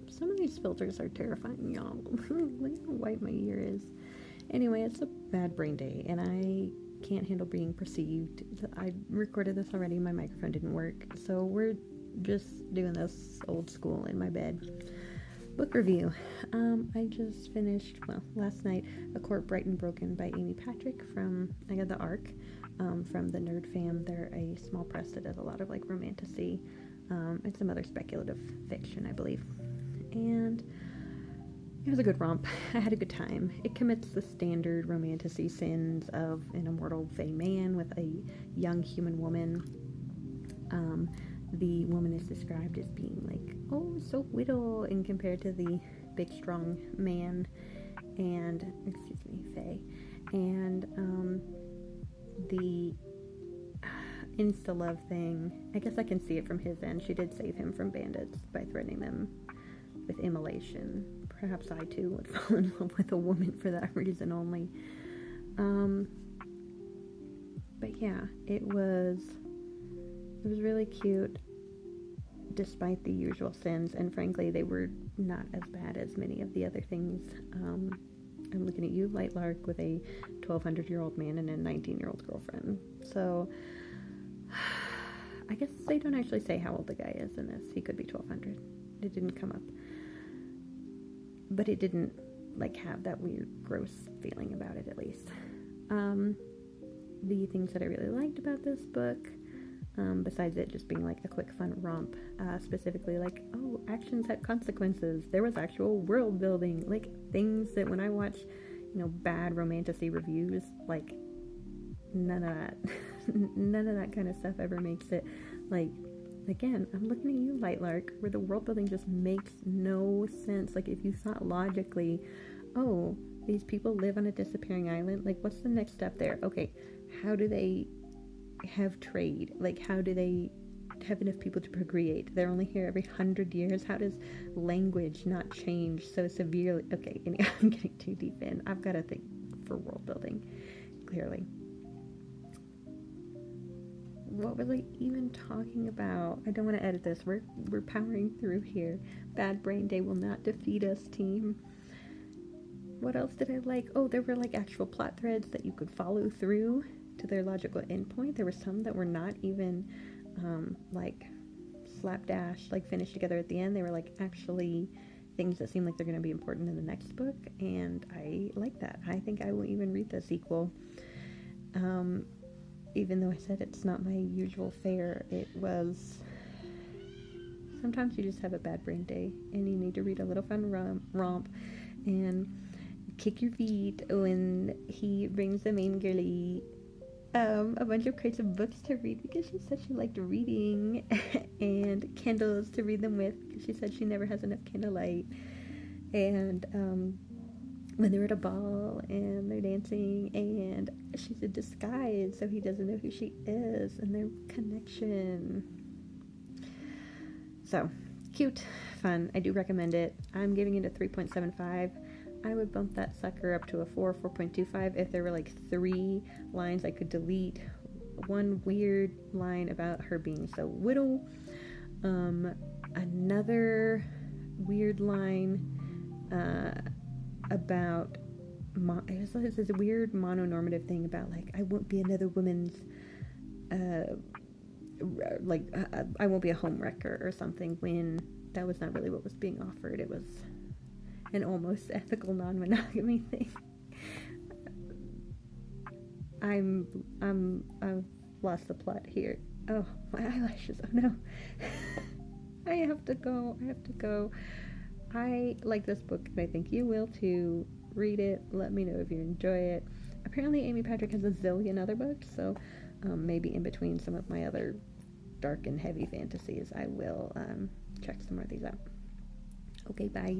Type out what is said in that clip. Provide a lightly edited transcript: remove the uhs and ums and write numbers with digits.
Some of these filters are terrifying, y'all. Look how white my ear is. Anyway, it's a bad brain day, and I can't handle being perceived. I recorded this already. My microphone didn't work, so we're just doing this old school in my bed. Book review. I just finished, last night, A Court Bright and Broken by Amy Patrick from eARC, from the Nerd Fam. They're a small press that does a lot of like romantasy and some other speculative fiction, I believe. And it was a good romp. I had a good time. It commits the standard romantasy sins of an immortal fey man with a young human woman. The woman is described as being like, oh, so widow, and compared to the big strong man, and fey, and the insta love thing. I guess I can see it from his end. She did save him from bandits by threatening them with immolation. Perhaps I too would fall in love with a woman for that reason only. But yeah, it was really cute, despite the usual sins, and frankly, they were not as bad as many of the other things. I'm looking at you, Lightlark, with a 1,200-year-old man and a 19-year-old girlfriend. So, I guess they don't actually say how old the guy is in this. He could be 1,200. It didn't come up. But it didn't, like, have that weird, gross feeling about it, at least. The things that I really liked about this book, besides it just being like a quick fun romp, specifically like, oh, actions had consequences, there was actual world building, like things that when I watch, bad romantasy reviews, like none of that kind of stuff ever makes it. Like, again, I'm looking at you, Lightlark, where the world building just makes no sense. Like, if you thought logically, oh, these people live on a disappearing island, like, what's the next step there? Okay, how do they have trade? Like, how do they have enough people to procreate? They're only here every 100 years. How does language not change so severely? Okay, I'm getting too deep in. I've got to think for world building, clearly. What was I even talking about? I don't want to edit this. We're powering through here. Bad brain day will not defeat us, team. What else did I like? Oh, there were like actual plot threads that you could follow through to their logical endpoint. There were some that were not even like slapdash, like finished together at the end. They were like actually things that seem like they're going to be important in the next book, and I like that. I think I will even read the sequel. Even though I said it's not my usual fare, it was... Sometimes you just have a bad brain day, and you need to read a little fun romp, and kick your feet when he brings the main girlie a bunch of crates of books to read, because she said she liked reading, and candles to read them with, because she said she never has enough candlelight, and when they're at a ball and they're dancing and she's in disguise so he doesn't know who she is, and their connection. So, cute, fun. I do recommend it. I'm giving it a 3.75. I would bump that sucker up to a 4.25 if there were like 3 lines I could delete. One weird line about her being so widow. Another weird line about it was this weird mononormative thing about like, I won't be another woman's I won't be a home wrecker or something, when that was not really what was being offered. It was an almost ethical non-monogamy thing. I've lost the plot here. Oh, my eyelashes. Oh no. I have to go. I like this book, and I think you will too. Read it. Let me know if you enjoy it. Apparently Amy Patrick has a zillion other books, so maybe in between some of my other dark and heavy fantasies, I will check some of these out. Okay, bye.